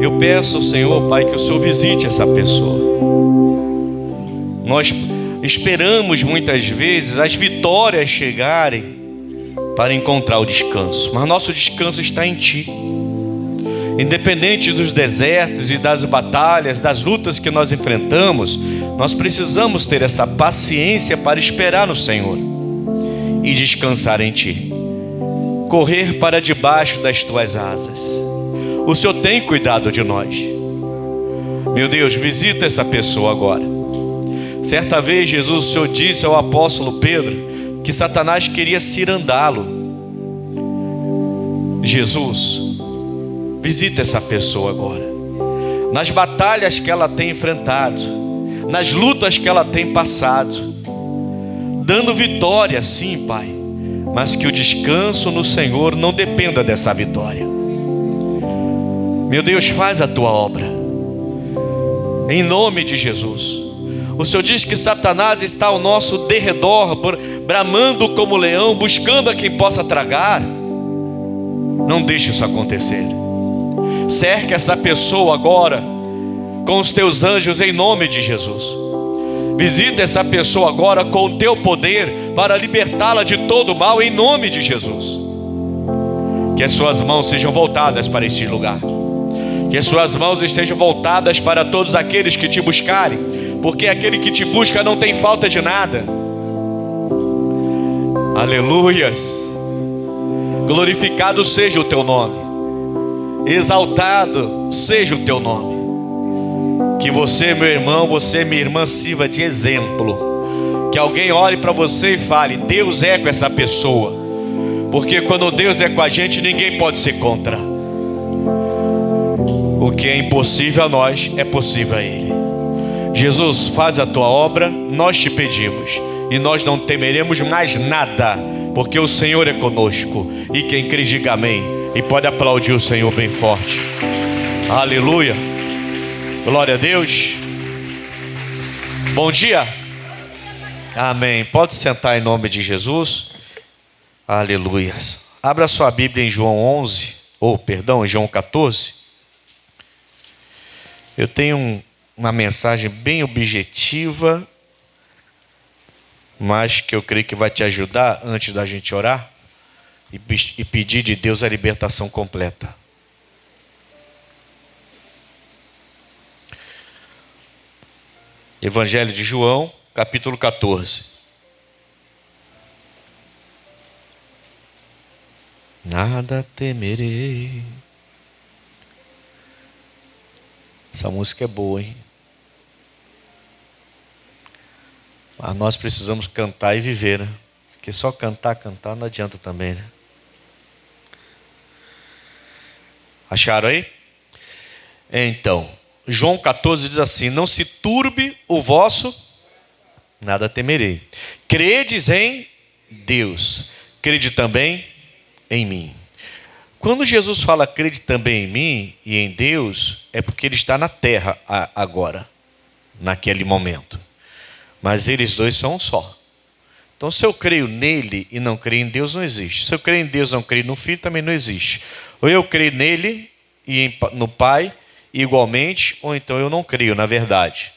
Eu peço ao Senhor, Pai, que o Senhor visite essa pessoa. Nós esperamos muitas vezes as vitórias chegarem para encontrar o descanso, mas nosso descanso está em Ti. Independente dos desertos e das batalhas, das lutas que nós enfrentamos, nós precisamos ter essa paciência para esperar no Senhor e descansar em Ti. Correr para debaixo das Tuas asas. O Senhor tem cuidado de nós. Meu Deus, visita essa pessoa agora. Certa vez Jesus, o Senhor disse ao apóstolo Pedro que Satanás queria cirandá-lo. Jesus, visita essa pessoa agora. Nas batalhas que ela tem enfrentado, nas lutas que ela tem passado, dando vitória, sim, Pai, mas que o descanso no Senhor não dependa dessa vitória. Meu Deus, faz a Tua obra, em nome de Jesus. O Senhor diz que Satanás está ao nosso derredor, bramando como leão, buscando a quem possa tragar. Não deixe isso acontecer. Cerque essa pessoa agora com os Teus anjos em nome de Jesus. Visita essa pessoa agora com o Teu poder para libertá-la de todo mal em nome de Jesus. Que as suas mãos sejam voltadas para este lugar. Que as suas mãos estejam voltadas para todos aqueles que Te buscarem, porque aquele que Te busca não tem falta de nada. Aleluias. Glorificado seja o Teu nome, exaltado seja o Teu nome. Que você, meu irmão, você, minha irmã, sirva de exemplo. Que alguém olhe para você e fale: Deus é com essa pessoa. Porque quando Deus é com a gente, ninguém pode ser contra. O que é impossível a nós é possível a Ele. Jesus, faz a Tua obra, nós Te pedimos, e nós não temeremos mais nada, porque o Senhor é conosco. E quem crê, diga amém, e pode aplaudir o Senhor bem forte. Aleluia, glória a Deus. Bom dia. Amém. Pode sentar em nome de Jesus. Aleluia. Abra sua Bíblia em João 11, em João 14. Eu tenho uma mensagem bem objetiva, mas que eu creio que vai te ajudar antes da gente orar e pedir de Deus a libertação completa. Evangelho de João, capítulo 14. Nada temerei. Essa música é boa, hein? Mas nós precisamos cantar e viver, né? Porque só cantar não adianta também, né? Acharam aí? Então, João 14 diz assim: não se turbe o vosso, nada temerei. Credes em Deus, crede também em mim. Quando Jesus fala crede também em mim e em Deus, é porque Ele está na terra agora, naquele momento. Mas eles dois são um só. Então, se eu creio nele e não creio em Deus, não existe. Se eu creio em Deus e não creio no Filho, também não existe. Ou eu creio nele e no Pai igualmente, ou então eu não creio, na verdade.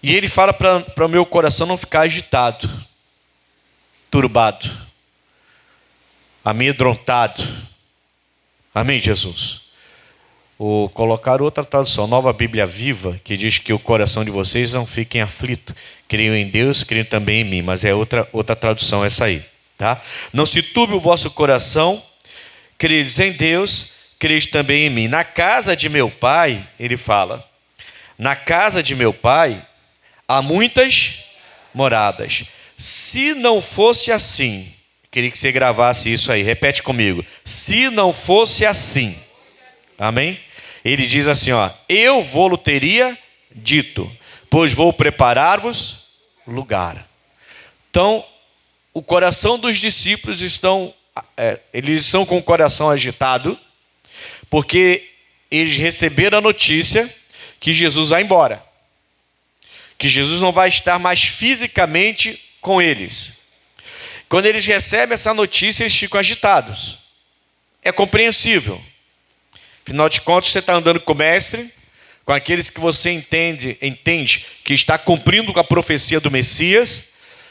E Ele fala para o meu coração não ficar agitado, turbado, amedrontado. Amém, Jesus? Ou colocar outra tradução, Nova Bíblia Viva, que diz que o coração de vocês não fiquem aflito. Creiam em Deus, creiam também em mim. Mas é outra tradução essa aí, tá? Não se turbe o vosso coração, credes em Deus, credes também em mim. Na casa de meu pai, ele fala, na casa de meu pai há muitas moradas. Se não fosse assim, queria que você gravasse isso aí, repete comigo. Se não fosse assim, amém? Ele diz assim, ó: eu vou-lo teria dito, pois vou preparar-vos lugar. Então, o coração dos discípulos eles estão com o coração agitado, porque eles receberam a notícia que Jesus vai embora, que Jesus não vai estar mais fisicamente com eles. Quando eles recebem essa notícia, eles ficam agitados. É compreensível. Afinal de contas, você está andando com o mestre, com aqueles que você entende que está cumprindo com a profecia do Messias,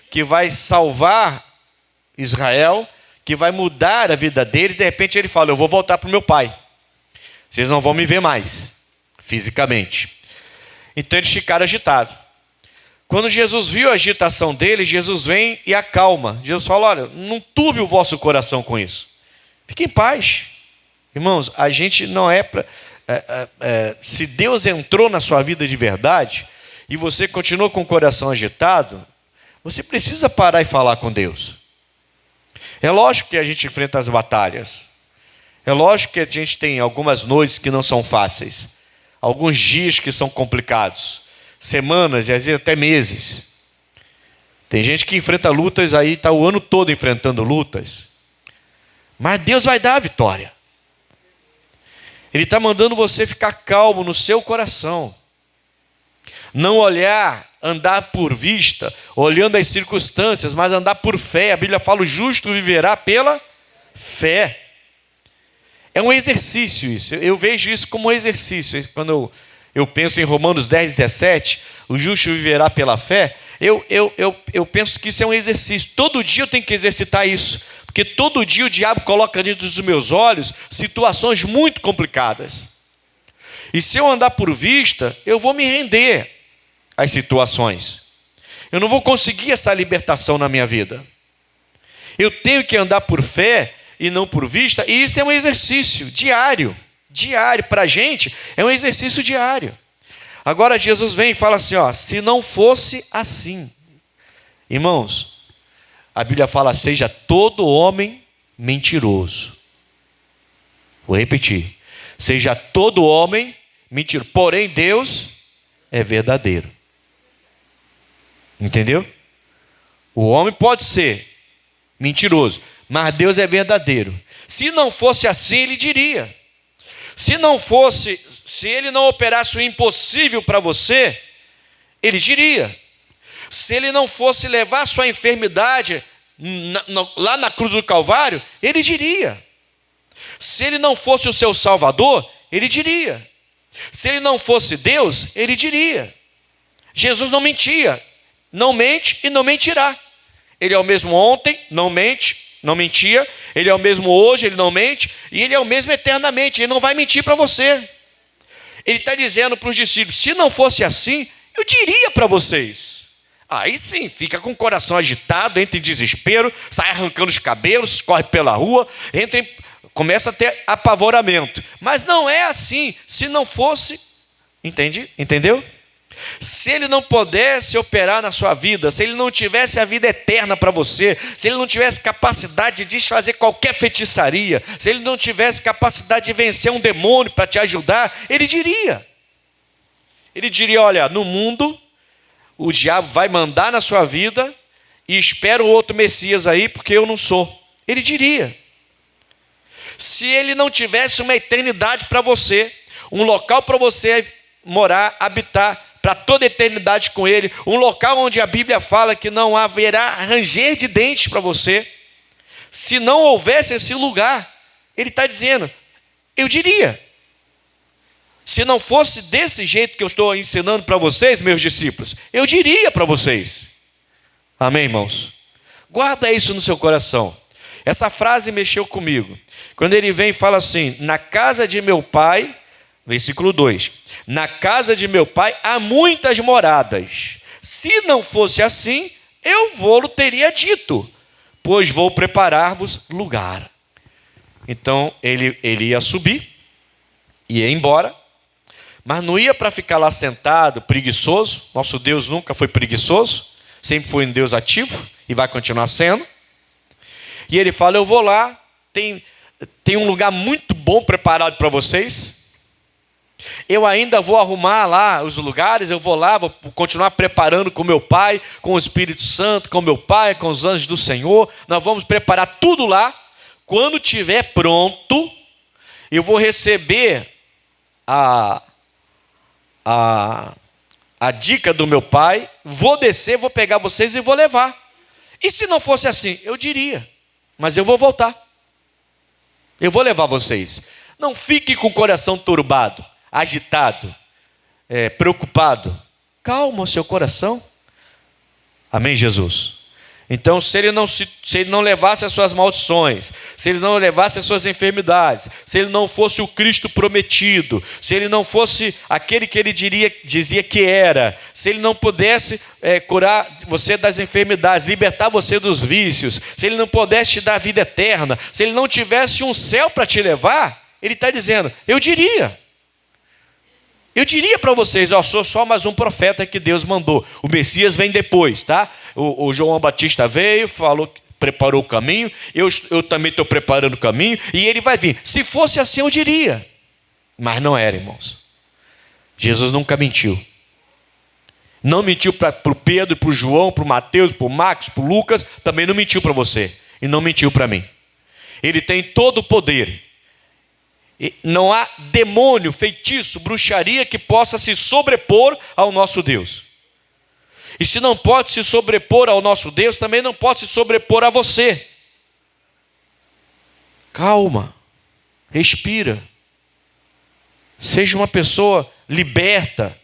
que vai salvar Israel, que vai mudar a vida dele. De repente ele fala: eu vou voltar para o meu pai. Vocês não vão me ver mais, fisicamente. Então eles ficaram agitados. Quando Jesus viu a agitação dele, Jesus vem e acalma. Jesus fala: olha, não turbe o vosso coração com isso. Fique em paz. Irmãos, a gente não é para... se Deus entrou na sua vida de verdade e você continua com o coração agitado, você precisa parar e falar com Deus. É lógico que a gente enfrenta as batalhas. É lógico que a gente tem algumas noites que não são fáceis. Alguns dias que são complicados. Semanas e às vezes até meses. Tem gente que enfrenta lutas aí, está o ano todo enfrentando lutas. Mas Deus vai dar a vitória. Ele está mandando você ficar calmo no seu coração. Não olhar, andar por vista, olhando as circunstâncias, mas andar por fé. A Bíblia fala: o justo viverá pela fé. É um exercício isso. Eu vejo isso como um exercício. Quando eu penso em Romanos 10, 17, o justo viverá pela fé, eu penso que isso é um exercício. Todo dia eu tenho que exercitar isso. Porque todo dia o diabo coloca diante dos meus olhos situações muito complicadas. E se eu andar por vista, eu vou me render às situações. Eu não vou conseguir essa libertação na minha vida. Eu tenho que andar por fé e não por vista. E isso é um exercício diário. Diário. Para a gente, é um exercício diário. Agora Jesus vem e fala assim: ó, se não fosse assim. Irmãos, a Bíblia fala: seja todo homem mentiroso. Vou repetir: seja todo homem mentiroso, porém Deus é verdadeiro. Entendeu? O homem pode ser mentiroso, mas Deus é verdadeiro. Se não fosse assim, ele diria. Se ele não operasse o impossível para você, ele diria. Se ele não fosse levar sua enfermidade lá na cruz do Calvário, ele diria. Se ele não fosse o seu Salvador, ele diria. Se ele não fosse Deus, ele diria. Jesus não mentia, não mente e não mentirá. Ele é o mesmo ontem, não mente, não mentia. Ele é o mesmo hoje, ele não mente. E ele é o mesmo eternamente, ele não vai mentir para você. Ele está dizendo para os discípulos: se não fosse assim, eu diria para vocês. Aí sim, fica com o coração agitado, entra em desespero, sai arrancando os cabelos, corre pela rua, começa a ter apavoramento. Mas não é assim. Se não fosse, entendeu? Se ele não pudesse operar na sua vida, se ele não tivesse a vida eterna para você, se ele não tivesse capacidade de desfazer qualquer feitiçaria, se ele não tivesse capacidade de vencer um demônio para te ajudar, ele diria. Ele diria: olha, no mundo o diabo vai mandar na sua vida e espera o outro Messias aí, porque eu não sou. Ele diria. Se ele não tivesse uma eternidade para você, um local para você morar, habitar para toda a eternidade com ele, um local onde a Bíblia fala que não haverá ranger de dentes para você, se não houvesse esse lugar, ele está dizendo: eu diria. Se não fosse desse jeito que eu estou ensinando para vocês, meus discípulos, eu diria para vocês. Amém, irmãos? Guarda isso no seu coração. Essa frase mexeu comigo. Quando ele vem e fala assim: na casa de meu pai, versículo 2, na casa de meu pai há muitas moradas. Se não fosse assim, eu vou-lo teria dito, pois vou preparar-vos lugar. Então ele ia subir, ia embora, mas não ia para ficar lá sentado, preguiçoso. Nosso Deus nunca foi preguiçoso, sempre foi um Deus ativo e vai continuar sendo. E ele fala: eu vou lá, tem um lugar muito bom preparado para vocês. Eu ainda vou arrumar lá os lugares, eu vou lá, vou continuar preparando com meu Pai, com o Espírito Santo, com meu Pai, com os anjos do Senhor. Nós vamos preparar tudo lá. Quando estiver pronto, eu vou receber a dica do meu Pai, vou descer, vou pegar vocês e vou levar. E se não fosse assim, eu diria, mas eu vou voltar. Eu vou levar vocês. Não fique com o coração turbado, agitado, preocupado. Calma o seu coração. Amém, Jesus? Então, se ele não levasse as suas maldições, se ele não levasse as suas enfermidades, se ele não fosse o Cristo prometido, se ele não fosse aquele que ele dizia que era, se ele não pudesse curar você das enfermidades, libertar você dos vícios, se ele não pudesse te dar a vida eterna, se ele não tivesse um céu para te levar, ele está dizendo, eu diria para vocês, sou só mais um profeta que Deus mandou. O Messias vem depois, tá? O João Batista veio, falou, preparou o caminho. Eu também estou preparando o caminho. E ele vai vir. Se fosse assim, eu diria. Mas não era, irmãos. Jesus nunca mentiu. Não mentiu para o Pedro, para o João, para o Mateus, para o Marcos, para o Lucas. Também não mentiu para você. E não mentiu para mim. Ele tem todo o poder. Não há demônio, feitiço, bruxaria que possa se sobrepor ao nosso Deus. E se não pode se sobrepor ao nosso Deus, também não pode se sobrepor a você. Calma, respira. Seja uma pessoa liberta.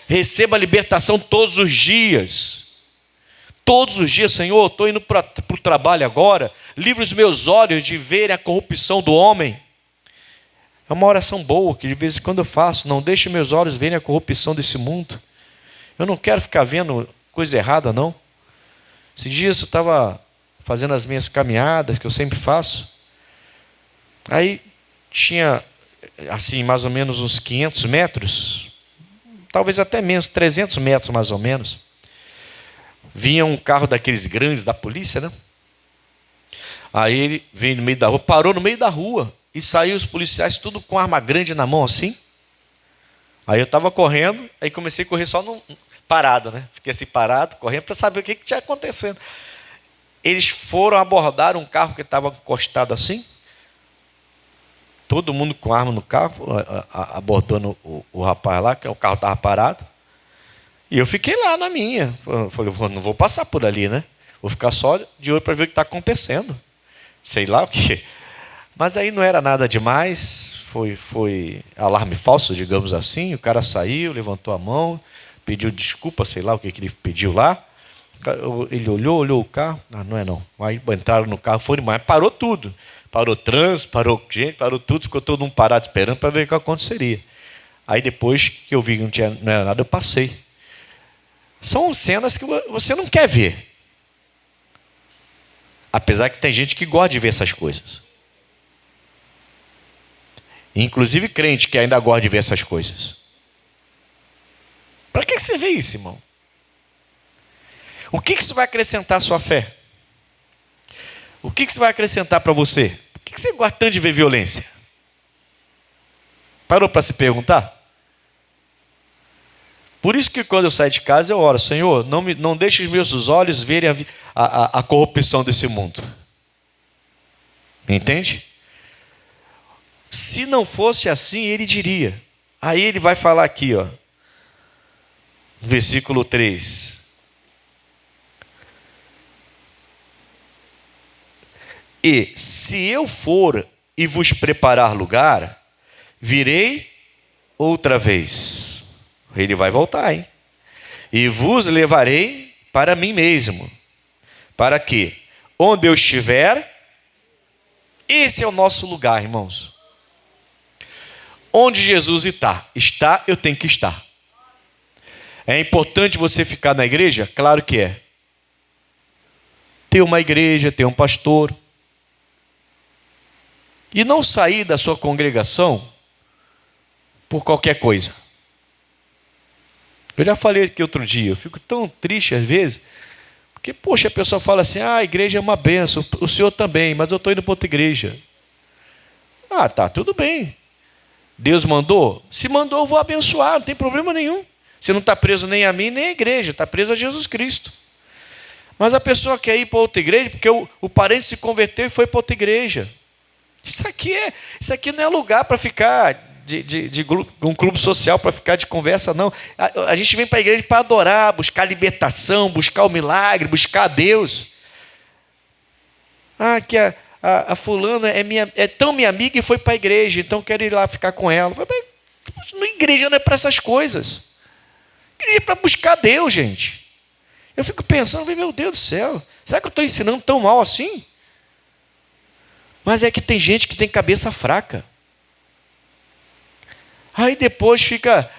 Receba a libertação todos os dias. Todos os dias, Senhor, estou indo para o trabalho agora. Livre os meus olhos de verem a corrupção do homem. É uma oração boa que de vez em quando eu faço. Não deixe meus olhos verem a corrupção desse mundo. Eu não quero ficar vendo coisa errada, não. Esses dias eu estava fazendo as minhas caminhadas, que eu sempre faço. Aí tinha, assim, mais ou menos uns 500 metros, talvez até menos, 300 metros mais ou menos. Vinha um carro daqueles grandes da polícia, né? Aí ele veio no meio da rua, parou no meio da rua. E saiu os policiais tudo com arma grande na mão assim. Aí eu estava correndo, aí comecei a correr só parado, né? Fiquei assim parado, correndo para saber o que tinha acontecendo. Eles foram abordar um carro que estava encostado assim. Todo mundo com arma no carro, abordando o rapaz lá, que o carro estava parado. E eu fiquei lá na minha. Falei, não vou passar por ali, né? Vou ficar só de olho para ver o que está acontecendo. Sei lá o que. Mas aí não era nada demais, foi alarme falso, digamos assim. O cara saiu, levantou a mão, pediu desculpa, sei lá o que ele pediu lá. Ele olhou o carro, não é não. Aí entraram no carro, foram embora, parou tudo. Parou trânsito, parou gente, parou tudo, ficou todo mundo parado esperando para ver o que aconteceria. Aí depois que eu vi que não era nada, eu passei. São cenas que você não quer ver. Apesar que tem gente que gosta de ver essas coisas. Inclusive crente que ainda gosta de ver essas coisas. Para que você vê isso, irmão? O que isso vai acrescentar à sua fé? O que isso vai acrescentar para você? Por que você gosta tanto de ver violência? Parou para se perguntar? Por isso que quando eu saio de casa eu oro, Senhor, não deixe os meus olhos verem a corrupção desse mundo. Entende? Se não fosse assim, ele diria. Aí ele vai falar aqui, ó, versículo 3. E se eu for e vos preparar lugar, virei outra vez. Ele vai voltar, hein? E vos levarei para mim mesmo. Para que, onde eu estiver, esse é o nosso lugar, irmãos. Onde Jesus está, eu tenho que estar. É importante você ficar na igreja? Claro que é. Ter uma igreja, ter um pastor. E não sair da sua congregação por qualquer coisa. Eu já falei aqui outro dia, eu fico tão triste às vezes, porque, poxa, a pessoa fala assim, a igreja é uma bênção, o senhor também, mas eu estou indo para outra igreja. Tá, tudo bem. Deus mandou? Se mandou, eu vou abençoar, não tem problema nenhum. Você não está preso nem a mim, nem à igreja, está preso a Jesus Cristo. Mas a pessoa quer ir para outra igreja, porque o parente se converteu e foi para outra igreja. Isso aqui não é lugar para ficar de um clube social, para ficar de conversa, não. A gente vem para a igreja para adorar, buscar libertação, buscar o milagre, buscar a Deus. Que a fulana é tão minha amiga e foi para a igreja, então quero ir lá ficar com ela. Mas igreja não é para essas coisas. Igreja é para buscar Deus, gente. Eu fico pensando, meu Deus do céu, será que eu estou ensinando tão mal assim? Mas é que tem gente que tem cabeça fraca. Aí depois fica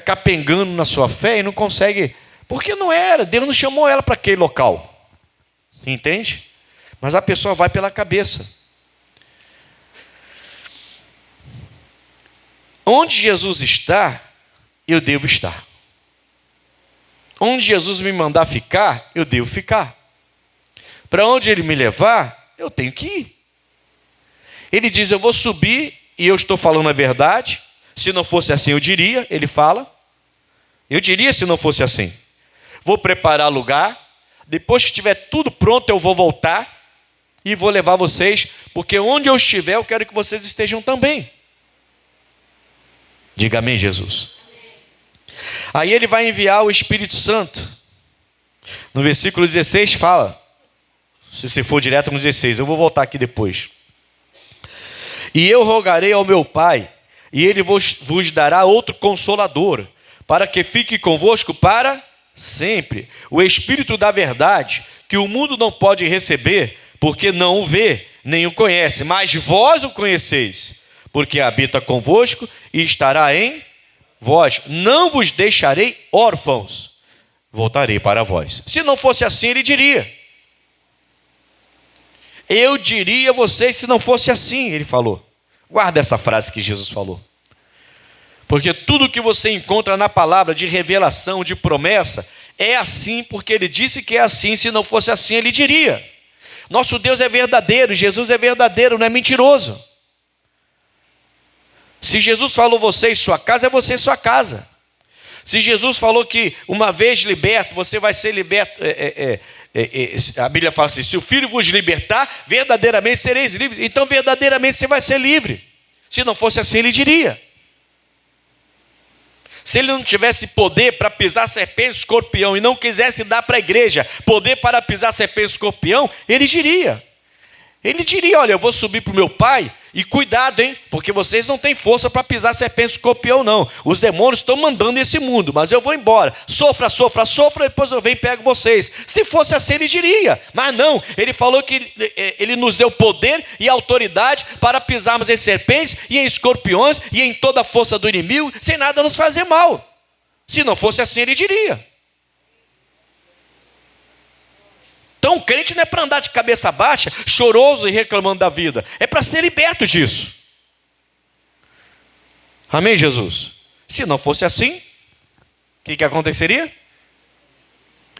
capengando na sua fé e não consegue, porque não era, Deus não chamou ela para aquele local. Entende? Mas a pessoa vai pela cabeça. Onde Jesus está, eu devo estar. Onde Jesus me mandar ficar, eu devo ficar. Para onde Ele me levar, eu tenho que ir. Ele diz, eu vou subir, e eu estou falando a verdade. Se não fosse assim, eu diria, ele fala. Eu diria se não fosse assim. Vou preparar lugar. Depois que estiver tudo pronto, eu vou voltar e vou levar vocês, porque onde eu estiver, eu quero que vocês estejam também. Diga amém, Jesus. Aí ele vai enviar o Espírito Santo. No versículo 16 fala, se você for direto no 16, eu vou voltar aqui depois. E eu rogarei ao meu Pai, e Ele vos dará outro Consolador, para que fique convosco para sempre. O Espírito da verdade, que o mundo não pode receber, porque não o vê, nem o conhece. Mas vós o conheceis, porque habita convosco e estará em vós. Não vos deixarei órfãos, voltarei para vós. Se não fosse assim, ele diria. Eu diria a vocês se não fosse assim, ele falou. Guarda essa frase que Jesus falou. Porque tudo que você encontra na palavra de revelação, de promessa, é assim porque ele disse que é assim. Se não fosse assim, ele diria. Nosso Deus é verdadeiro, Jesus é verdadeiro, não é mentiroso. Se Jesus falou você e sua casa, é você e sua casa. Se Jesus falou que uma vez liberto, você vai ser liberto, a Bíblia fala assim, se o Filho vos libertar, verdadeiramente sereis livres. Então verdadeiramente você vai ser livre. Se não fosse assim, ele diria. Se ele não tivesse poder para pisar serpente e escorpião e não quisesse dar para a igreja poder para pisar serpente e escorpião, ele diria. Ele diria, olha, eu vou subir para o meu Pai e cuidado, hein? Porque vocês não têm força para pisar serpente e escorpião, não. Os demônios estão mandando esse mundo, mas eu vou embora. Sofra, sofra, sofra, depois eu venho e pego vocês. Se fosse assim, ele diria. Mas não, ele falou que ele nos deu poder e autoridade para pisarmos em serpentes e em escorpiões e em toda a força do inimigo, sem nada nos fazer mal. Se não fosse assim, ele diria. Então o crente não é para andar de cabeça baixa, choroso e reclamando da vida. É para ser liberto disso. Amém, Jesus? Se não fosse assim, o que aconteceria?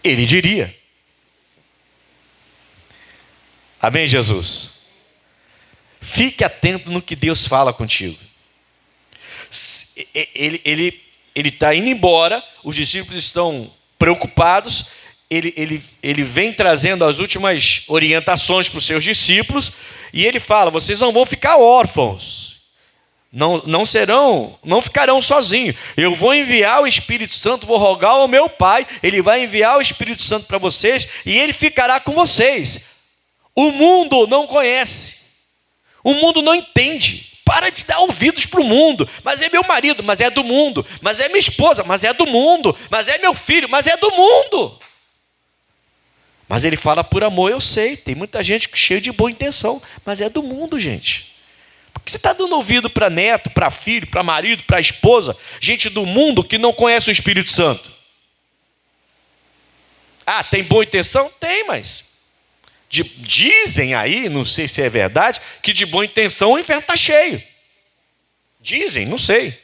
Ele diria. Amém, Jesus? Fique atento no que Deus fala contigo. Ele está indo embora, os discípulos estão preocupados. Ele vem trazendo as últimas orientações para os seus discípulos, e ele fala, vocês não vão ficar órfãos, não ficarão sozinhos, eu vou enviar o Espírito Santo, vou rogar ao meu Pai, ele vai enviar o Espírito Santo para vocês, e ele ficará com vocês. O mundo não conhece, o mundo não entende. Para de dar ouvidos para o mundo. Mas é meu marido, mas é do mundo. Mas é minha esposa, mas é do mundo. Mas é meu filho, mas é do mundo. Mas ele fala por amor, eu sei. Tem muita gente cheia de boa intenção, mas é do mundo, gente. Por que você está dando ouvido para neto, para filho, para marido, para esposa? Gente do mundo que não conhece o Espírito Santo. Ah, tem boa intenção? Tem, mas... dizem aí, não sei se é verdade, que de boa intenção o inferno está cheio. Dizem, não sei.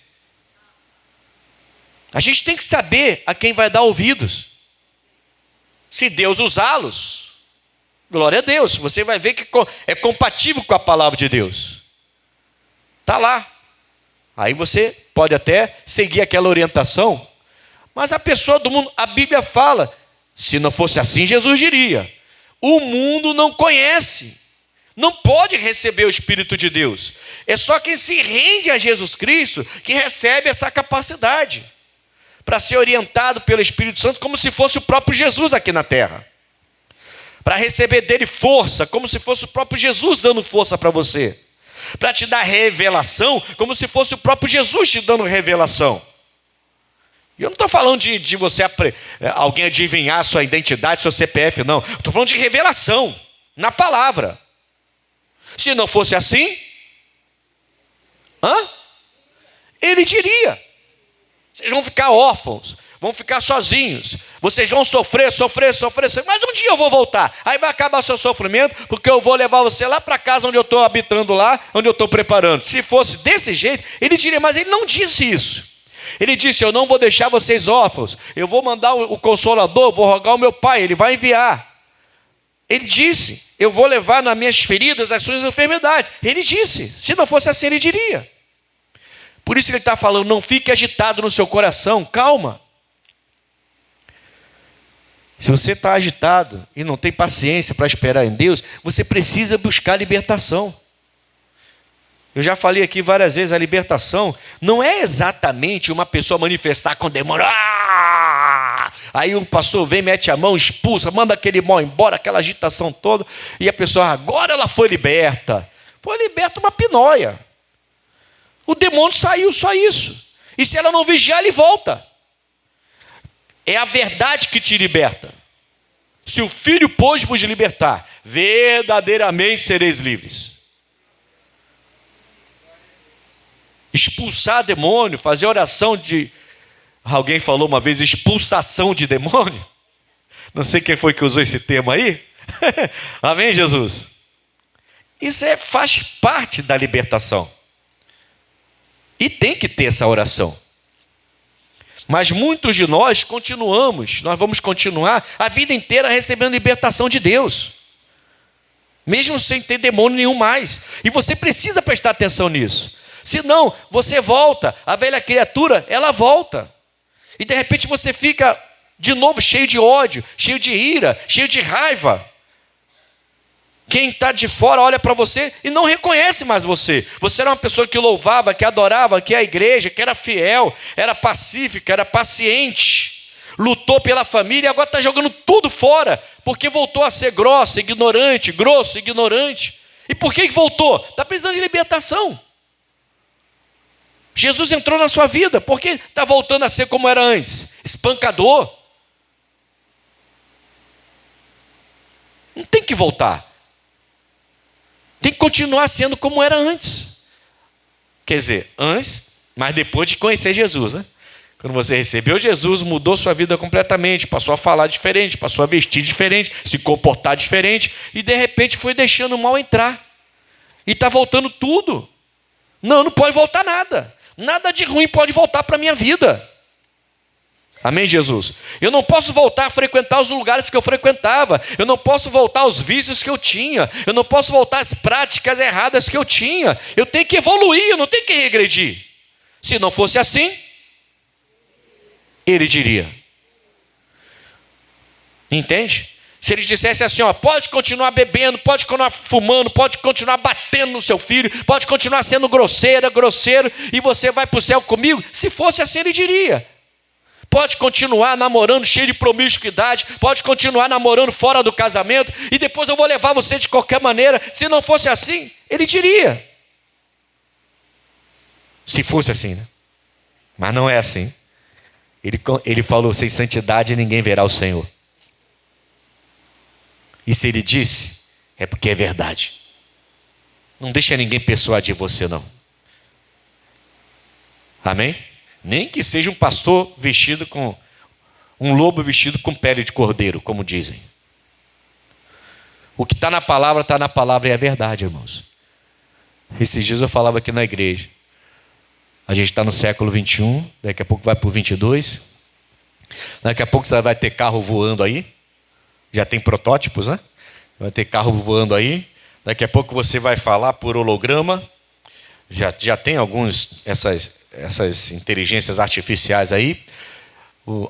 A gente tem que saber a quem vai dar ouvidos. Se Deus usá-los, glória a Deus, você vai ver que é compatível com a palavra de Deus. Está lá. Aí você pode até seguir aquela orientação, mas a pessoa do mundo, a Bíblia fala, se não fosse assim, Jesus diria, o mundo não conhece, não pode receber o Espírito de Deus. É só quem se rende a Jesus Cristo que recebe essa capacidade para ser orientado pelo Espírito Santo como se fosse o próprio Jesus aqui na terra. para receber dele força, como se fosse o próprio Jesus dando força para você, para te dar revelação, como se fosse o próprio Jesus te dando revelação. E eu não estou falando de você, alguém adivinhar sua identidade, seu CPF, não. Estou falando de revelação na palavra. Se não fosse assim, ele diria: vocês vão ficar órfãos, vão ficar sozinhos, vocês vão sofrer, mas um dia eu vou voltar. Aí vai acabar seu sofrimento, porque eu vou levar você lá para casa onde eu estou habitando lá, onde eu estou preparando. Se fosse desse jeito, ele diria, mas ele não disse isso. Ele disse: eu não vou deixar vocês órfãos, eu vou mandar o Consolador, vou rogar ao meu Pai, ele vai enviar. Ele disse: eu vou levar nas minhas feridas as suas enfermidades. Ele disse, se não fosse assim ele diria. Por isso que ele está falando, não fique agitado no seu coração, calma. Se você está agitado e não tem paciência para esperar em Deus, você precisa buscar libertação. Eu já falei aqui várias vezes, a libertação não é exatamente uma pessoa manifestar com demônio. Aí o pastor vem, mete a mão, expulsa, manda aquele mal embora, aquela agitação toda, e a pessoa, agora ela foi liberta. Foi liberta uma pinóia. O demônio saiu, só isso. E se ela não vigiar, ele volta. É a verdade que te liberta. Se o Filho pôs vos libertar, verdadeiramente sereis livres. Expulsar demônio, fazer oração de... Alguém falou uma vez, expulsação de demônio. Não sei quem foi que usou esse termo aí. Amém, Jesus? Isso faz parte da libertação. E tem que ter essa oração. Mas muitos de nós nós vamos continuar a vida inteira recebendo libertação de Deus. Mesmo sem ter demônio nenhum mais. E você precisa prestar atenção nisso. Senão, você volta, a velha criatura, ela volta. E de repente você fica de novo cheio de ódio, cheio de ira, cheio de raiva. Quem está de fora olha para você e não reconhece mais você. Você era uma pessoa que louvava, que adorava, que ia à igreja, que era fiel, era pacífica, era paciente, lutou pela família e agora está jogando tudo fora, porque voltou a ser grosso, ignorante. E por que voltou? Está precisando de libertação. Jesus entrou na sua vida, por que está voltando a ser como era antes? Espancador. Não tem que voltar. Tem que continuar sendo como era antes. Quer dizer, antes, mas depois de conhecer Jesus, né? Quando você recebeu Jesus, mudou sua vida completamente, passou a falar diferente, passou a vestir diferente, se comportar diferente, e de repente foi deixando o mal entrar. E está voltando tudo. Não pode voltar nada. Nada de ruim pode voltar para a minha vida. Amém, Jesus? Eu não posso voltar a frequentar os lugares que eu frequentava. Eu não posso voltar aos vícios que eu tinha. Eu não posso voltar às práticas erradas que eu tinha. Eu tenho que evoluir, eu não tenho que regredir. Se não fosse assim, ele diria. Entende? Se ele dissesse assim, pode continuar bebendo, pode continuar fumando, pode continuar batendo no seu filho, pode continuar sendo grosseiro, e você vai para o céu comigo. Se fosse assim, ele diria. Pode continuar namorando cheio de promiscuidade, pode continuar namorando fora do casamento, e depois eu vou levar você de qualquer maneira. Se não fosse assim, ele diria. Se fosse assim, né? Mas não é assim. Ele falou, sem santidade ninguém verá o Senhor. E se ele disse, é porque é verdade. Não deixa ninguém persuadir você, não. Amém? Nem que seja um pastor vestido com... um lobo vestido com pele de cordeiro, como dizem. O que está na palavra e é verdade, irmãos. Esses dias eu falava aqui na igreja. A gente está no século 21, daqui a pouco vai para o 22. Daqui a pouco você vai ter carro voando aí. Já tem protótipos, né? Vai ter carro voando aí. Daqui a pouco você vai falar por holograma. Já tem essas inteligências artificiais aí.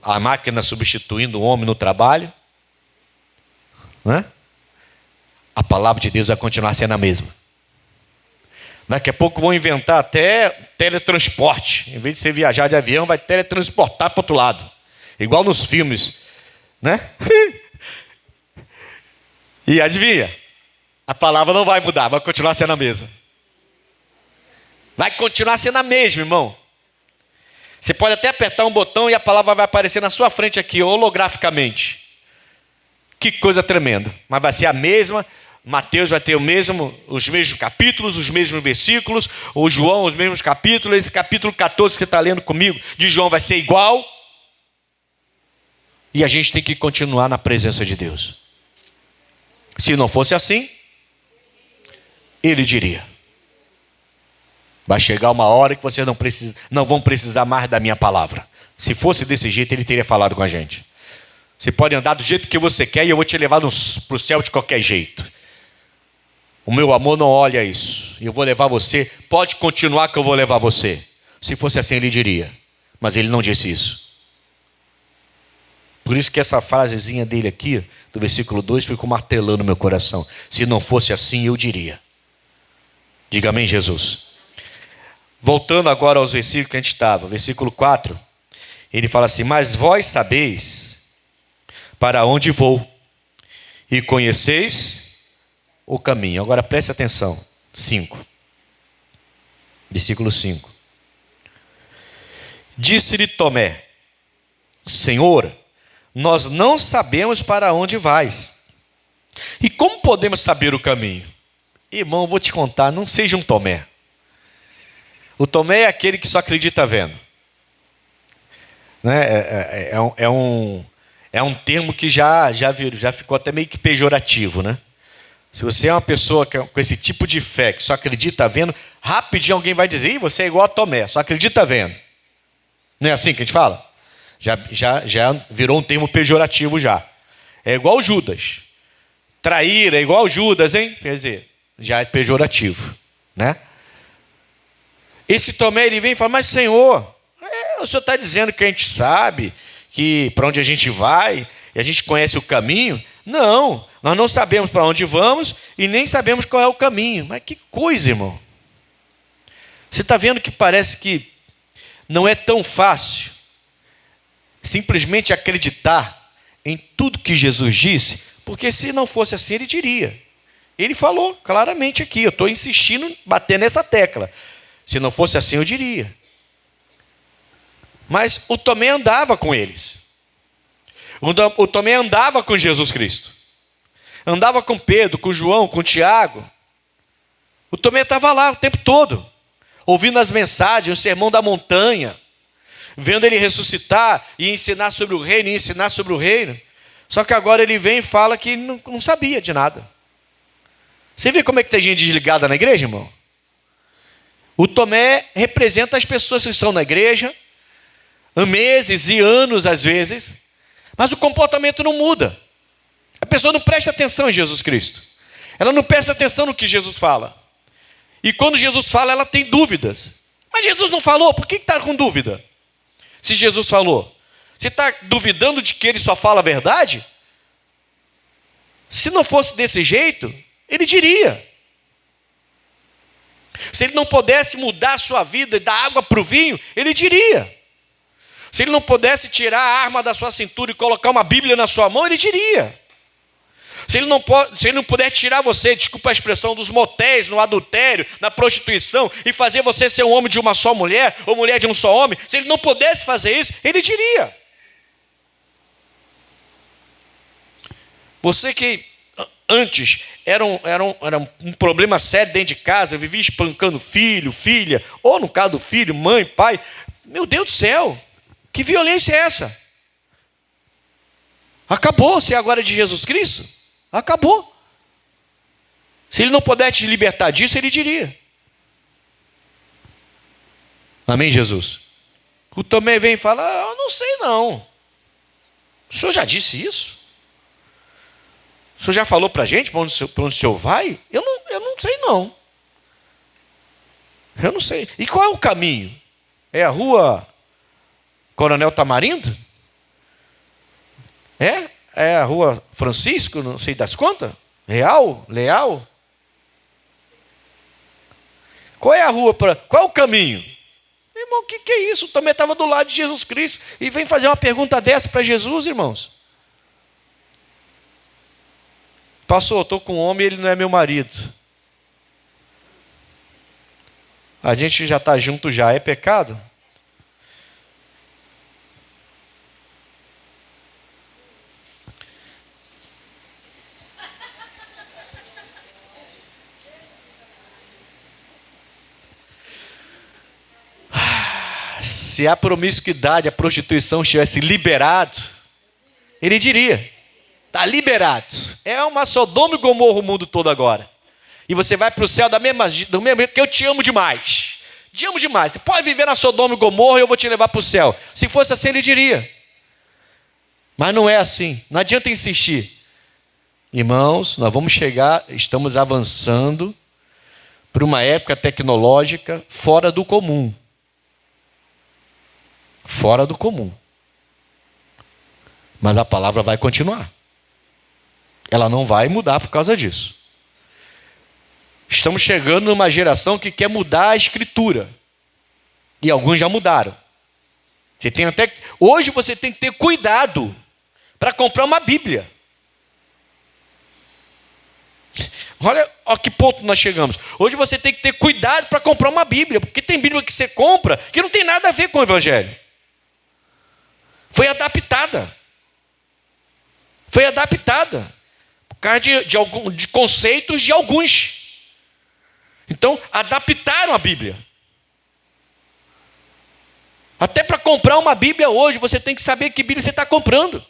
A máquina substituindo o homem no trabalho. Né? A palavra de Deus vai continuar sendo a mesma. Daqui a pouco vão inventar até teletransporte. Em vez de você viajar de avião, vai teletransportar para o outro lado. Igual nos filmes, né? E adivinha? A palavra não vai mudar, vai continuar sendo a mesma. Vai continuar sendo a mesma, irmão. Você pode até apertar um botão e a palavra vai aparecer na sua frente aqui, holograficamente. Que coisa tremenda. Mas vai ser a mesma. Mateus vai ter os mesmos capítulos, os mesmos versículos. O João, os mesmos capítulos. Esse capítulo 14 que você está lendo comigo, de João, vai ser igual. E a gente tem que continuar na presença de Deus. Se não fosse assim, ele diria: vai chegar uma hora que vocês não vão precisar mais da minha palavra. Se fosse desse jeito, ele teria falado com a gente. Você pode andar do jeito que você quer e eu vou te levar para o céu de qualquer jeito. O meu amor não olha isso. Eu vou levar você, pode continuar que eu vou levar você. Se fosse assim, ele diria. Mas ele não disse isso. Por isso que essa frasezinha dele aqui, do versículo 2, ficou martelando no meu coração. Se não fosse assim, eu diria. Diga amém, Jesus. Voltando agora aos versículos que a gente estava, versículo 4, ele fala assim: mas vós sabeis para onde vou, e conheceis o caminho. Agora preste atenção, 5, versículo 5. Disse-lhe Tomé: Senhor, nós não sabemos para onde vais, e como podemos saber o caminho? Irmão, vou te contar, não seja um Tomé. O Tomé é aquele que só acredita vendo. Né? É um termo que já ficou até meio que pejorativo, né? Se você é uma pessoa com esse tipo de fé, que só acredita vendo, rapidinho alguém vai dizer: você é igual a Tomé, só acredita vendo. Não é assim que a gente fala? Já virou um termo pejorativo já. É igual Judas. Trair é igual Judas, hein? Quer dizer, já é pejorativo, né? Esse Tomé, ele vem e fala: mas Senhor, o Senhor está dizendo que a gente sabe que para onde a gente vai, e a gente conhece o caminho? Não, nós não sabemos para onde vamos e nem sabemos qual é o caminho. Mas que coisa, irmão. Você está vendo que parece que não é tão fácil simplesmente acreditar em tudo que Jesus disse, porque se não fosse assim, ele diria. Ele falou claramente aqui, eu estou insistindo, bater nessa tecla. Se não fosse assim, eu diria. Mas o Tomé andava com eles. O Tomé andava com Jesus Cristo. Andava com Pedro, com João, com Tiago. O Tomé estava lá o tempo todo, ouvindo as mensagens, o sermão da montanha, vendo ele ressuscitar e ensinar sobre o reino, Só que agora ele vem e fala que não sabia de nada. Você vê como é que tem gente desligada na igreja, irmão? O Tomé representa as pessoas que estão na igreja há meses e anos às vezes, mas o comportamento não muda. A pessoa não presta atenção em Jesus Cristo. Ela não presta atenção no que Jesus fala. E quando Jesus fala, ela tem dúvidas. Mas Jesus não falou, por que está com dúvida? Se Jesus falou, você está duvidando de que ele só fala a verdade? Se não fosse desse jeito, ele diria. Se ele não pudesse mudar a sua vida, da água para o vinho, ele diria. Se ele não pudesse tirar a arma da sua cintura e colocar uma Bíblia na sua mão, ele diria. Se ele não puder tirar você, desculpa a expressão, dos motéis, no adultério, na prostituição, e fazer você ser um homem de uma só mulher, ou mulher de um só homem, se ele não pudesse fazer isso, ele diria. Você que antes era um problema sério dentro de casa, vivia espancando filho, filha, ou no caso do filho, mãe, pai. Meu Deus do céu, que violência é essa? Acabou, se é agora de Jesus Cristo, acabou. Se ele não puder te libertar disso, ele diria. Amém, Jesus? O Tomé vem e fala: eu não sei não. O senhor já disse isso? O senhor já falou para a gente para onde o senhor vai? Eu não sei não. Eu não sei. E qual é o caminho? É a rua Coronel Tamarindo? É a rua Francisco, não sei das quantas? Leal? Qual é a rua qual é o caminho? Irmão, o que é isso? O Tomé estava do lado de Jesus Cristo e vem fazer uma pergunta dessa para Jesus, irmãos. Pastor, eu estou com um homem e ele não é meu marido. A gente já está junto já, é pecado? Se a promiscuidade, a prostituição estivesse liberado, ele diria, está liberado. É uma Sodoma e Gomorra o mundo todo agora. E você vai para o céu do mesmo jeito que eu te amo demais. Te amo demais. Você pode viver na Sodoma e Gomorra e eu vou te levar para o céu. Se fosse assim, ele diria. Mas não é assim. Não adianta insistir. Irmãos, nós vamos chegar, estamos avançando para uma época tecnológica fora do comum. Fora do comum. Mas a palavra vai continuar. Ela não vai mudar por causa disso. Estamos chegando numa geração que quer mudar a escritura. E alguns já mudaram. Hoje você tem que ter cuidado para comprar uma Bíblia. Olha a que ponto nós chegamos. Hoje você tem que ter cuidado para comprar uma Bíblia. Porque tem Bíblia que você compra que não tem nada a ver com o Evangelho. Foi adaptada. Foi adaptada. Por causa de conceitos de alguns. Então, adaptaram a Bíblia. Até para comprar uma Bíblia hoje, você tem que saber que Bíblia você está comprando.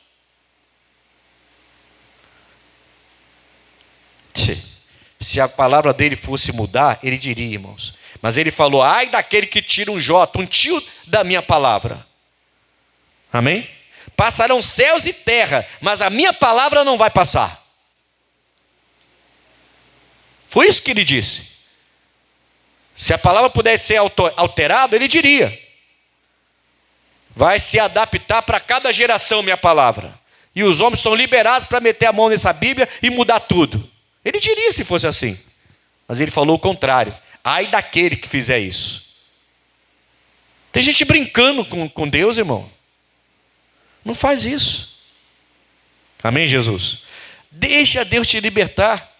Se a palavra dele fosse mudar, ele diria, irmãos. Mas ele falou, ai daquele que tira um jota, um tio da minha palavra. Amém? Passarão céus e terra, mas a minha palavra não vai passar. Foi isso que ele disse. Se a palavra pudesse ser alterada, ele diria. Vai se adaptar para cada geração minha palavra. E os homens estão liberados para meter a mão nessa Bíblia e mudar tudo. Ele diria se fosse assim. Mas ele falou o contrário. Ai daquele que fizer isso. Tem gente brincando com Deus, irmão. Não faz isso. Amém, Jesus? Deixa Deus te libertar.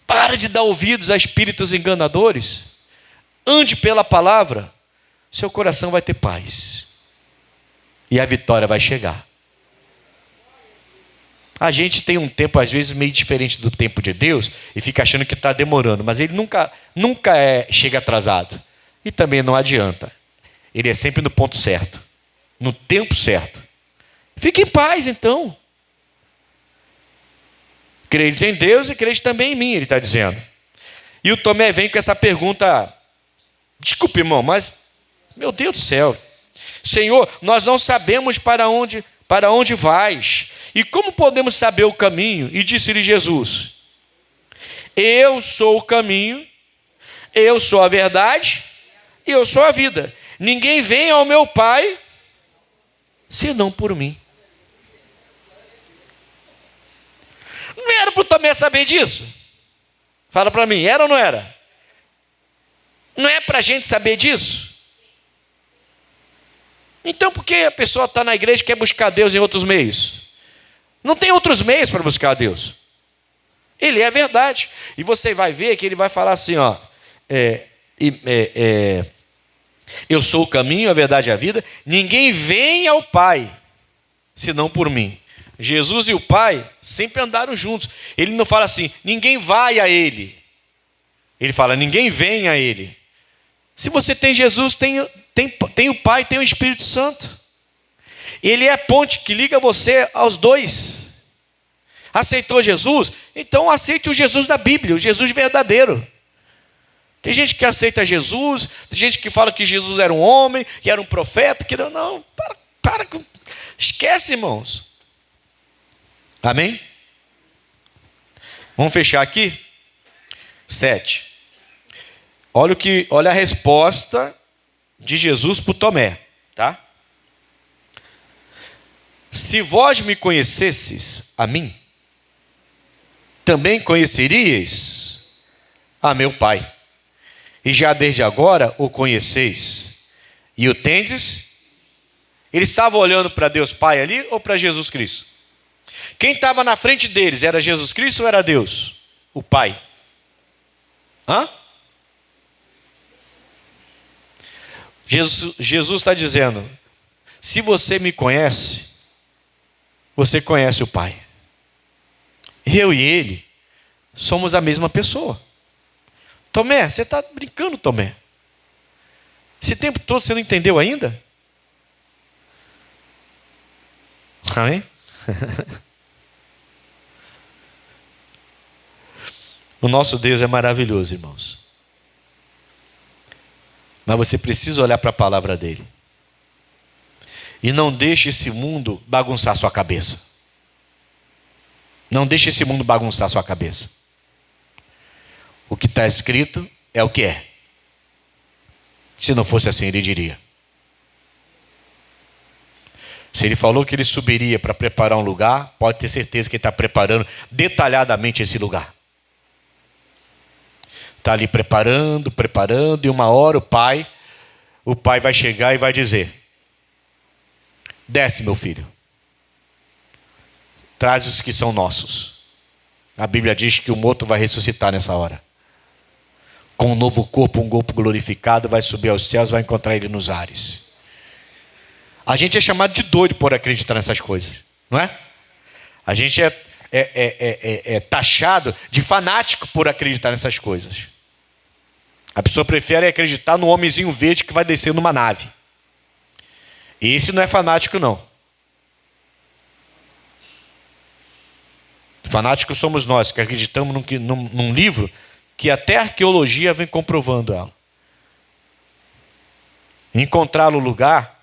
Para de dar ouvidos a espíritos enganadores. Ande pela palavra. Seu coração vai ter paz. E a vitória vai chegar. A gente tem um tempo, às vezes, meio diferente do tempo de Deus e fica achando que está demorando. Mas ele nunca chega atrasado. E também não adianta. Ele é sempre no ponto certo. No tempo certo. Fique em paz, então. Credes em Deus e crede também em mim, ele está dizendo. E o Tomé vem com essa pergunta. Desculpe, irmão, mas, meu Deus do céu. Senhor, nós não sabemos para onde vais. E como podemos saber o caminho? E disse-lhe Jesus, eu sou o caminho, eu sou a verdade e eu sou a vida. Ninguém vem ao meu Pai senão por mim. Não era para o Tomé saber disso? Fala para mim, era ou não era? Não é para a gente saber disso? Então por que a pessoa está na igreja e quer buscar Deus em outros meios? Não tem outros meios para buscar Deus. Ele é a verdade. E você vai ver que ele vai falar assim, ó, eu sou o caminho, a verdade e a vida. Ninguém vem ao Pai, senão por mim. Jesus e o Pai sempre andaram juntos. Ele não fala assim, ninguém vai a Ele. Ele fala, ninguém vem a Ele. Se você tem Jesus, tem o Pai, tem o Espírito Santo. Ele é a ponte que liga você aos dois. Aceitou Jesus? Então aceite o Jesus da Bíblia, o Jesus verdadeiro. Tem gente que aceita Jesus, tem gente que fala que Jesus era um homem, que era um profeta, que não, para, esquece, irmãos. Amém? Vamos fechar aqui? 7. Olha a resposta de Jesus para o Tomé, tá? Se vós me conhecesses a mim, também conheceríeis a meu Pai. E já desde agora o conheceis e o tendes. Ele estava olhando para Deus Pai ali ou para Jesus Cristo? Quem estava na frente deles era Jesus Cristo ou era Deus? O Pai. Hã? Jesus está dizendo: se você me conhece, você conhece o Pai. Eu e ele somos a mesma pessoa. Tomé, você está brincando, Tomé? Esse tempo todo você não entendeu ainda? Amém? O nosso Deus é maravilhoso, irmãos. Mas você precisa olhar para a palavra dele. E não deixe esse mundo bagunçar sua cabeça. Não deixe esse mundo bagunçar sua cabeça. O que está escrito é o que é. Se não fosse assim, ele diria. Se ele falou que ele subiria para preparar um lugar, pode ter certeza que ele está preparando detalhadamente esse lugar. Está ali preparando, e uma hora o pai vai chegar e vai dizer: desce, meu filho, traz os que são nossos. A Bíblia diz que o morto vai ressuscitar nessa hora. Com um novo corpo, um corpo glorificado, vai subir aos céus, vai encontrar ele nos ares. A gente é chamado de doido por acreditar nessas coisas, não é? A gente é taxado de fanático por acreditar nessas coisas. A pessoa prefere acreditar no homenzinho verde que vai descer numa nave. Esse não é fanático, não. Fanáticos somos nós, que acreditamos num livro que até a arqueologia vem comprovando ela. Encontrar o lugar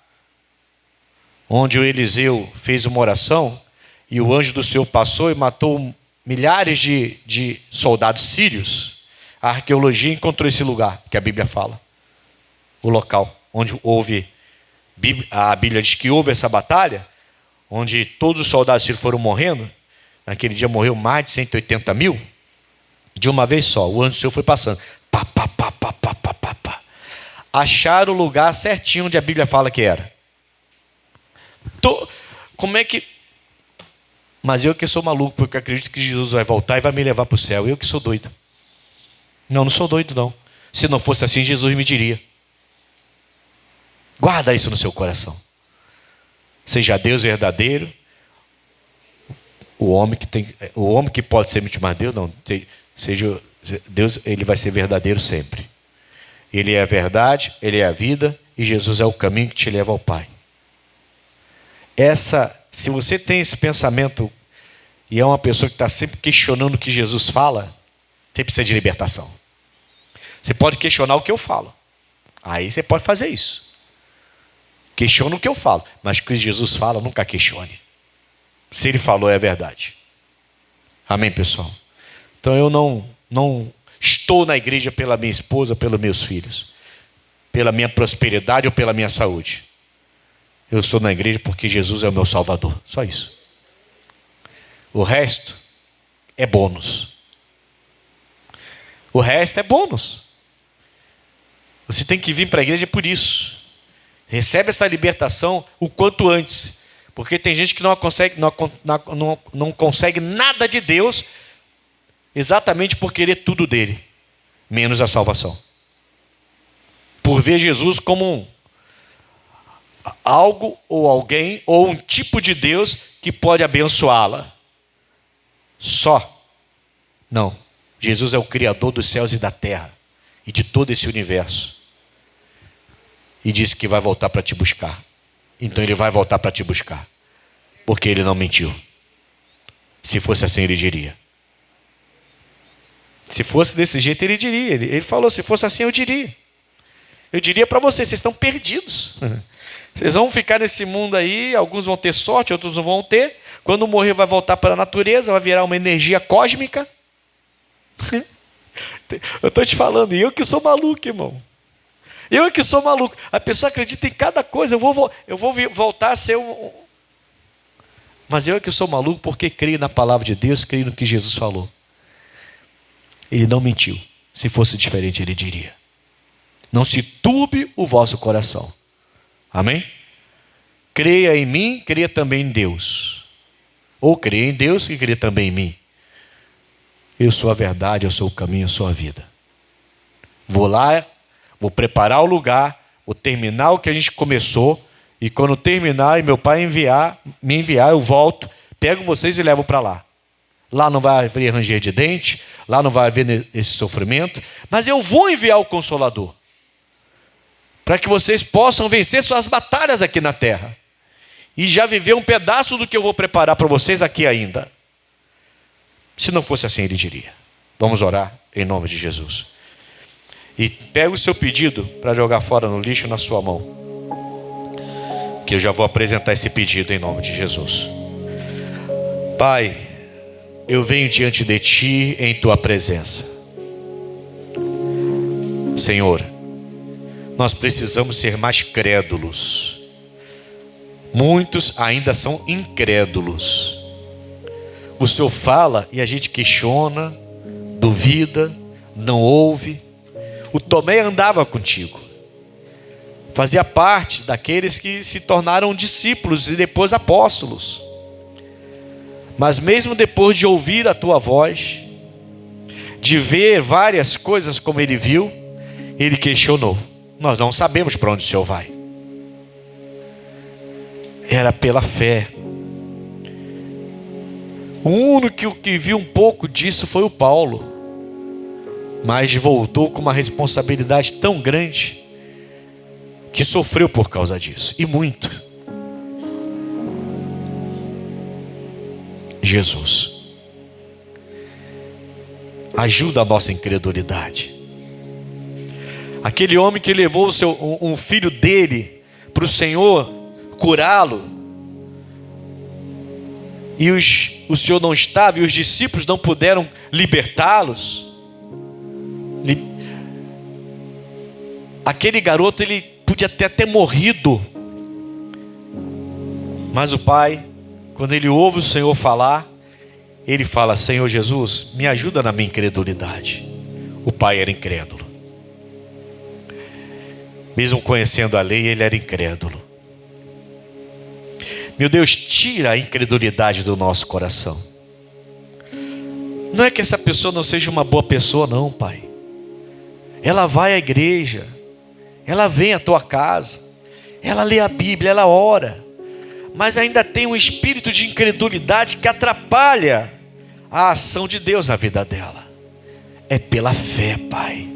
onde o Eliseu fez uma oração e o anjo do Senhor passou e matou milhares de soldados sírios. A arqueologia encontrou esse lugar que a Bíblia fala. O local onde houve, a Bíblia diz que houve essa batalha, onde todos os soldados sírios foram morrendo. Naquele dia morreu mais de 180 mil. De uma vez só, o anjo do Senhor foi passando. Pá, pá, pá, pá, pá, pá, pá, pá. Acharam o lugar certinho onde a Bíblia fala que era. Como é que... Mas eu que sou maluco, porque acredito que Jesus vai voltar e vai me levar para o céu. Eu que sou doido. Não sou doido, não. Se não fosse assim, Jesus me diria. Guarda isso no seu coração. Seja Deus verdadeiro. O homem que pode ser mentiroso, mas Deus não. Seja Deus, ele vai ser verdadeiro sempre. Ele é a verdade, ele é a vida, e Jesus é o caminho que te leva ao Pai. Se você tem esse pensamento e é uma pessoa que está sempre questionando o que Jesus fala, você precisa de libertação. Você pode questionar o que eu falo. Aí você pode fazer isso. Questiona o que eu falo, mas o que Jesus fala, nunca questione. Se ele falou, é verdade. Amém, pessoal? Então eu não estou na igreja pela minha esposa, pelos meus filhos, pela minha prosperidade ou pela minha saúde. Eu estou na igreja porque Jesus é o meu Salvador. Só isso. O resto é bônus. O resto é bônus. Você tem que vir para a igreja por isso. Recebe essa libertação o quanto antes. Porque tem gente que não consegue nada de Deus exatamente por querer tudo dele, menos a salvação. Por ver Jesus como algo ou alguém ou um tipo de Deus que pode abençoá-la. Só. Não. Jesus é o Criador dos céus e da terra e de todo esse universo. E disse que vai voltar para te buscar. Então ele vai voltar para te buscar. Porque ele não mentiu. Se fosse assim, ele diria. Se fosse desse jeito, ele diria. Ele falou, se fosse assim, eu diria. Eu diria para vocês estão perdidos. Vocês vão ficar nesse mundo aí, alguns vão ter sorte, outros não vão ter. Quando morrer, vai voltar para a natureza, vai virar uma energia cósmica. Eu estou te falando, e eu que sou maluco, irmão. Eu que sou maluco. A pessoa acredita em cada coisa. Eu vou voltar a ser um... Mas eu que sou maluco porque creio na palavra de Deus, creio no que Jesus falou. Ele não mentiu. Se fosse diferente, ele diria. Não se turbe o vosso coração. Amém? Creia em mim, creia também em Deus. Ou crê em Deus e crê também em mim. Eu sou a verdade, eu sou o caminho, eu sou a vida. Vou lá, vou preparar o lugar, vou terminar o que a gente começou, e quando terminar e meu pai me enviar, eu volto, pego vocês e levo para lá. Lá não vai haver ranger de dente, lá não vai haver esse sofrimento, mas eu vou enviar o Consolador, para que vocês possam vencer suas batalhas aqui na terra, e já viver um pedaço do que eu vou preparar para vocês aqui ainda. Se não fosse assim, ele diria. Vamos orar em nome de Jesus. E pega o seu pedido para jogar fora no lixo na sua mão, que eu já vou apresentar esse pedido em nome de Jesus. Pai, eu venho diante de Ti em Tua presença. Senhor, nós precisamos ser mais crédulos. Muitos ainda são incrédulos. O Senhor fala e a gente questiona, duvida, não ouve. O Tomé andava contigo, fazia parte daqueles que se tornaram discípulos e depois apóstolos. Mas mesmo depois de ouvir a tua voz, de ver várias coisas como ele viu, ele questionou. Nós não sabemos para onde o Senhor vai. Era pela fé. O único que viu um pouco disso foi o Paulo, mas voltou com uma responsabilidade tão grande que sofreu por causa disso, e muito. Jesus, ajuda a nossa incredulidade. Aquele homem que levou um filho dele para o Senhor curá-lo, e o Senhor não estava, e os discípulos não puderam libertá-los. Aquele garoto, ele podia ter até morrido, mas o pai, quando ele ouve o Senhor falar, ele fala: Senhor Jesus, me ajuda na minha incredulidade. O pai era incrédulo, mesmo conhecendo a lei, ele era incrédulo. Meu Deus, tira a incredulidade do nosso coração. Não é que essa pessoa não seja uma boa pessoa, não, Pai. Ela vai à igreja, ela vem à tua casa, ela lê a Bíblia, ela ora, mas ainda tem um espírito de incredulidade que atrapalha a ação de Deus na vida dela. É pela fé, Pai.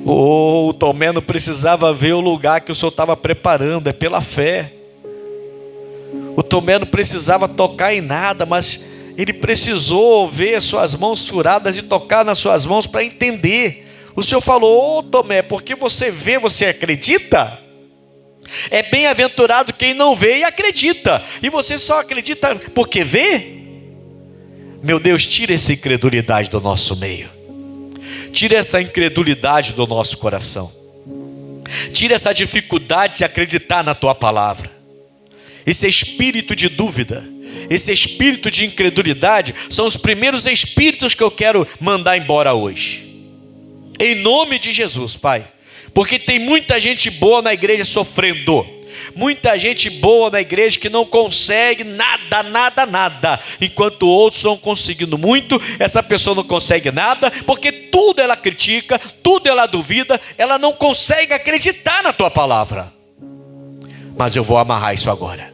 O Tomé não precisava ver o lugar que o Senhor estava preparando, é pela fé. O Tomé não precisava tocar em nada, mas ele precisou ver suas mãos furadas e tocar nas suas mãos para entender. O Senhor falou: Tomé, porque você vê, você acredita? É bem-aventurado quem não vê e acredita. E você só acredita porque vê? Meu Deus, tira essa incredulidade do nosso meio. Tira essa incredulidade do nosso coração. Tira essa dificuldade de acreditar na tua palavra. Esse espírito de dúvida, esse espírito de incredulidade, são os primeiros espíritos que eu quero mandar embora hoje. Em nome de Jesus, Pai. Porque tem muita gente boa na igreja sofrendo. Muita gente boa na igreja que não consegue nada. Enquanto outros estão conseguindo muito, essa pessoa não consegue nada, porque tudo ela critica, tudo ela duvida, ela não consegue acreditar na tua palavra. Mas eu vou amarrar isso agora.